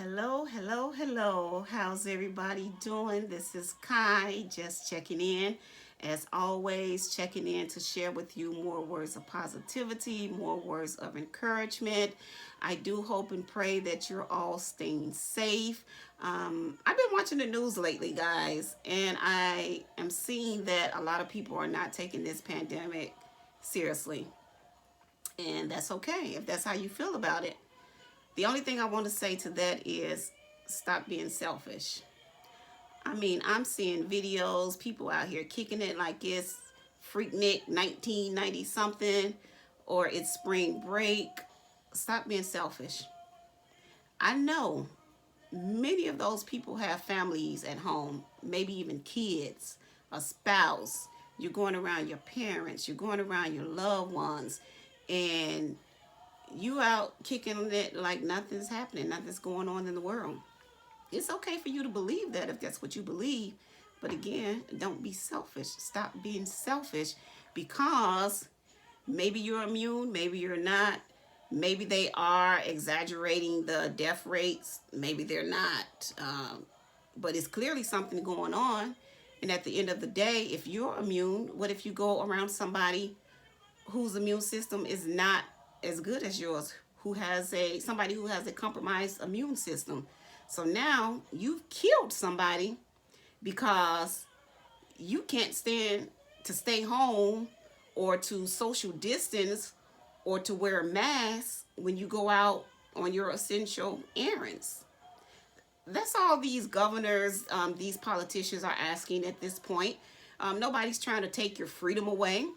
Hello, hello, hello. How's everybody doing? This is Kai just checking in. As always, checking in to share with you more words of positivity, more words of encouragement. I do hope and pray that you're all staying safe. I've been watching the news lately, guys, and I am seeing that a lot of people are not taking this pandemic seriously. And that's okay if that's how you feel about it. The only thing I want to say to that is stop being selfish. I mean, I'm seeing videos, people out here kicking it like it's Freaknik 1990 something or it's spring break. Stop being selfish. I know many of those people have families at home, maybe even kids, a spouse. You're going around your parents, you're going around your loved ones, and you out kicking it like nothing's happening, nothing's going on in the world. It's okay for you to believe that if that's what you believe. But again, don't be selfish. Stop being selfish because maybe you're immune, maybe you're not. Maybe they are exaggerating the death rates, maybe they're not. But it's clearly something going on. And at the end of the day, if you're immune, what if you go around somebody whose immune system is not as good as yours, who has somebody who has a compromised immune system? So now you've killed somebody because you can't stand to stay home or to social distance or to wear a mask when you go out on your essential errands. That's all these governors, these politicians are asking at this point. Nobody's trying to take your freedom away.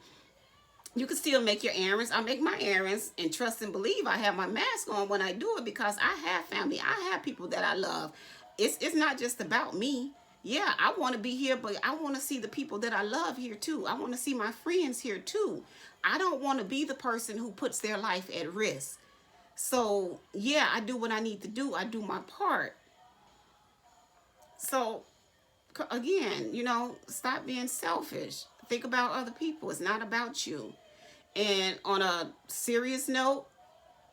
You can still make your errands. I make my errands and trust and believe I have my mask on when I do it because I have family. I have people that I love. It's not just about me. Yeah, I want to be here, but I want to see the people that I love here too. I want to see my friends here too. I don't want to be the person who puts their life at risk. So, yeah, I do what I need to do. I do my part. So, again, stop being selfish. Think about other people. It's not about you. And on a serious note,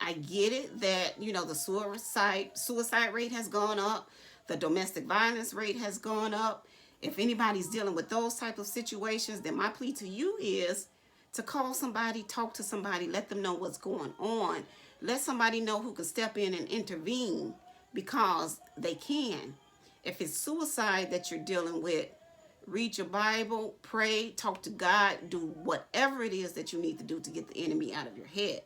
I get it that, the suicide rate has gone up. The domestic violence rate has gone up. If anybody's dealing with those type of situations, then my plea to you is to call somebody, talk to somebody, let them know what's going on. Let somebody know who can step in and intervene because they can. If it's suicide that you're dealing with, read your Bible, pray, talk to God, do whatever it is that you need to do to get the enemy out of your head.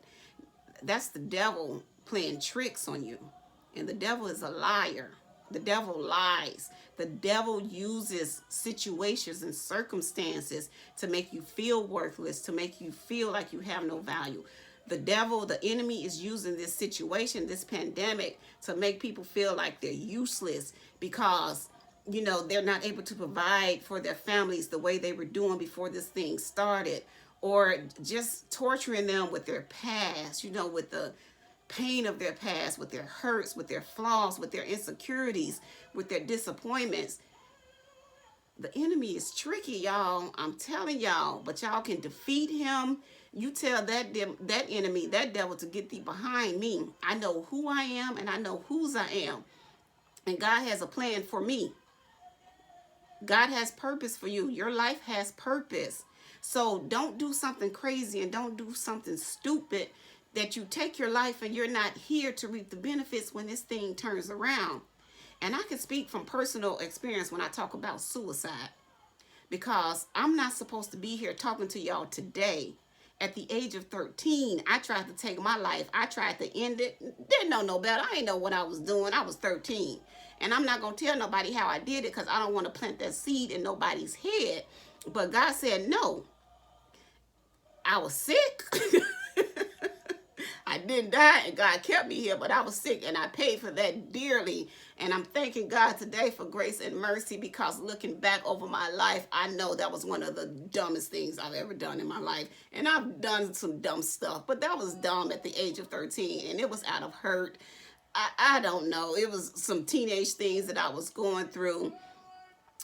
That's the devil playing tricks on you. And the devil is a liar. The devil lies. The devil uses situations and circumstances to make you feel worthless, to make you feel like you have no value. The devil, the enemy, is using this situation, this pandemic, to make people feel like they're useless because they're not able to provide for their families the way they were doing before this thing started, or just torturing them with their past, with the pain of their past, with their hurts, with their flaws, with their insecurities, with their disappointments. The enemy is tricky, y'all. I'm telling y'all, but y'all can defeat him. You tell that enemy, that devil, to get thee behind me. I know who I am and I know whose I am. And God has a plan for me. God has purpose for you. Your life has purpose. So don't do something crazy and don't do something stupid that you take your life and you're not here to reap the benefits when this thing turns around. And I can speak from personal experience when I talk about suicide, because I'm not supposed to be here talking to y'all today. At the age of 13, I tried to take my life. I tried to end it. Didn't know no better. I didn't know what I was doing. I was 13. And I'm not going to tell nobody how I did it because I don't want to plant that seed in nobody's head. But God said no. I was sick. I didn't die and God kept me here, but I was sick and I paid for that dearly. And I'm thanking God today for grace and mercy, because looking back over my life, I know that was one of the dumbest things I've ever done in my life. And I've done some dumb stuff, but that was dumb at the age of 13, and it was out of hurt. I don't know. It was some teenage things that I was going through.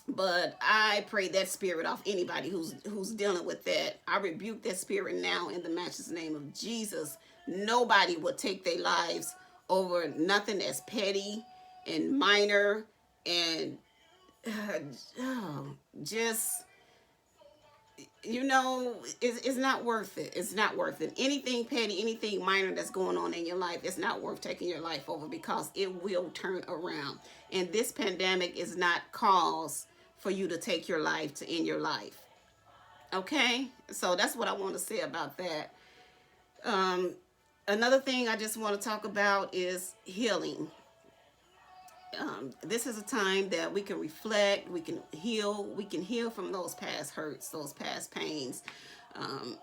But I pray that spirit off anybody who's dealing with that. I rebuke that spirit now in the matchless name of Jesus. Nobody will take their lives over nothing as petty. and minor and oh, just it's not worth it. It's not worth it. Anything petty, anything minor that's going on in your life, it's not worth taking your life over, because it will turn around. And this pandemic is not cause for you to take your life, to end your life. Okay? So that's what I want to say about that. Um, Another thing I just want to talk about is healing. This is a time that we can reflect, we can heal from those past hurts, those past pains. Um,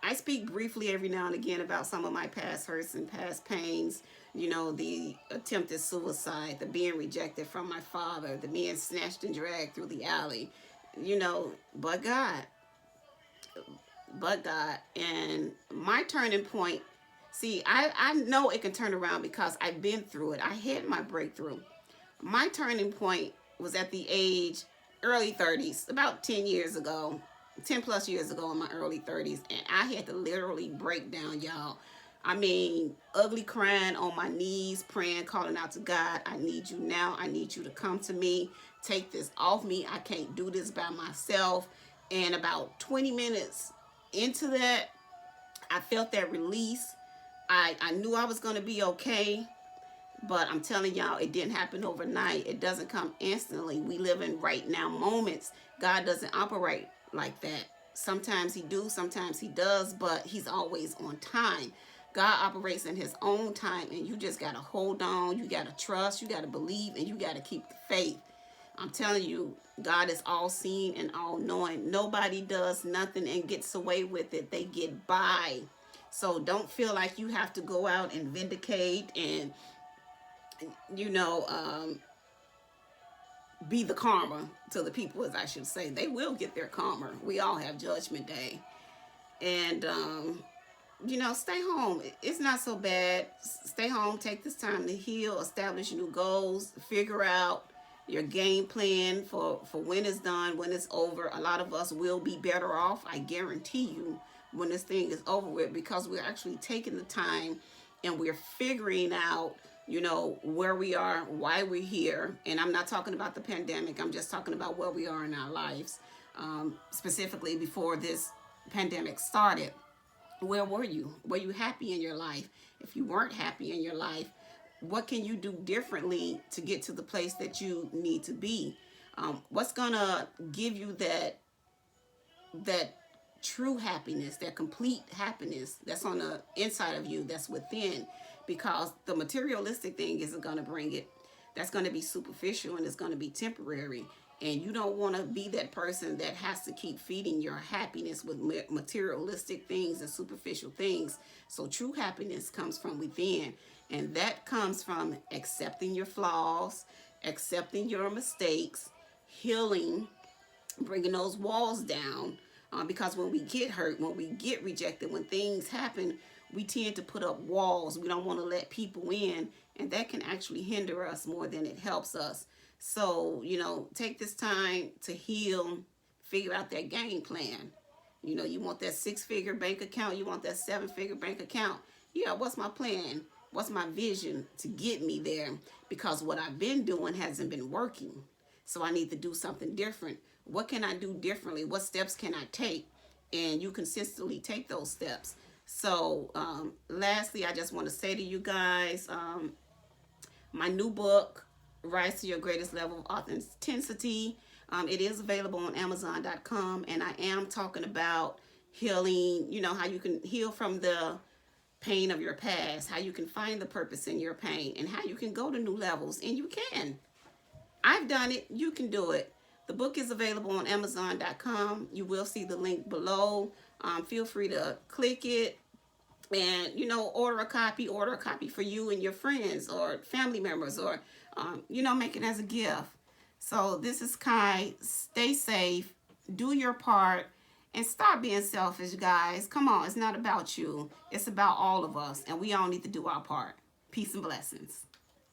I speak briefly every now and again about some of my past hurts and past pains. The attempted suicide, the being rejected from my father, the being snatched and dragged through the alley. You know, but God, but God. And my turning point, see, I know it can turn around because I've been through it. I had my breakthrough. My turning point was at the age early 30s, about 10 years ago, 10 plus years ago, in my early 30s, and I had to literally break down, y'all. I mean, ugly crying on my knees, praying, calling out to God, I need you now. I need you to come to me. Take this off me. I can't do this by myself. And about 20 minutes into that, I felt that release. I knew I was going to be okay. But I'm telling y'all, it didn't happen overnight. It doesn't come instantly. We live in right now moments. God doesn't operate like that. Sometimes he do, sometimes he does, but he's always on time. God operates in his own time, and you just got to hold on. You got to trust. You got to believe, and you got to keep the faith. I'm telling you, God is all seeing and all knowing. Nobody does nothing and gets away with it. They get by. So don't feel like you have to go out and vindicate and you know, be the karma to the people, as I should say. They will get their karma. We all have judgment day. And, stay home. It's not so bad. Stay home. Take this time to heal, establish new goals, figure out your game plan for when it's done, when it's over. A lot of us will be better off, I guarantee you, when this thing is over with, because we're actually taking the time and we're figuring out where we are, why we're here. And I'm not talking about the pandemic. I'm just talking about where we are in our lives. Specifically before this pandemic started. Where were you? Were you happy in your life? If you weren't happy in your life, what can you do differently to get to the place that you need to be? What's gonna give you that true happiness, that complete happiness that's on the inside of you, that's within? Because the materialistic thing isn't going to bring it. That's going to be superficial and it's going to be temporary. And you don't want to be that person that has to keep feeding your happiness with materialistic things and superficial things. So true happiness comes from within. And that comes from accepting your flaws, accepting your mistakes, healing, bringing those walls down. Because when we get hurt, when we get rejected, when things happen, we tend to put up walls. We don't want to let people in, and that can actually hinder us more than it helps us. So, take this time to heal, figure out that game plan. You want that 6-figure bank account, you want that 7-figure bank account. Yeah, what's my plan? What's my vision to get me there? Because what I've been doing hasn't been working. So I need to do something different. What can I do differently? What steps can I take? And you consistently take those steps. So lastly, I just want to say to you guys, my new book, Rise to Your Greatest Level of Authenticity, it is available on Amazon.com. And I am talking about healing, how you can heal from the pain of your past, how you can find the purpose in your pain, and how you can go to new levels. And you can. I've done it. You can do it. The book is available on Amazon.com. You will see the link below. Feel free to click it and, order a copy for you and your friends or family members, or, make it as a gift. So this is Kai. Stay safe. Do your part. And stop being selfish, guys. Come on. It's not about you. It's about all of us. And we all need to do our part. Peace and blessings.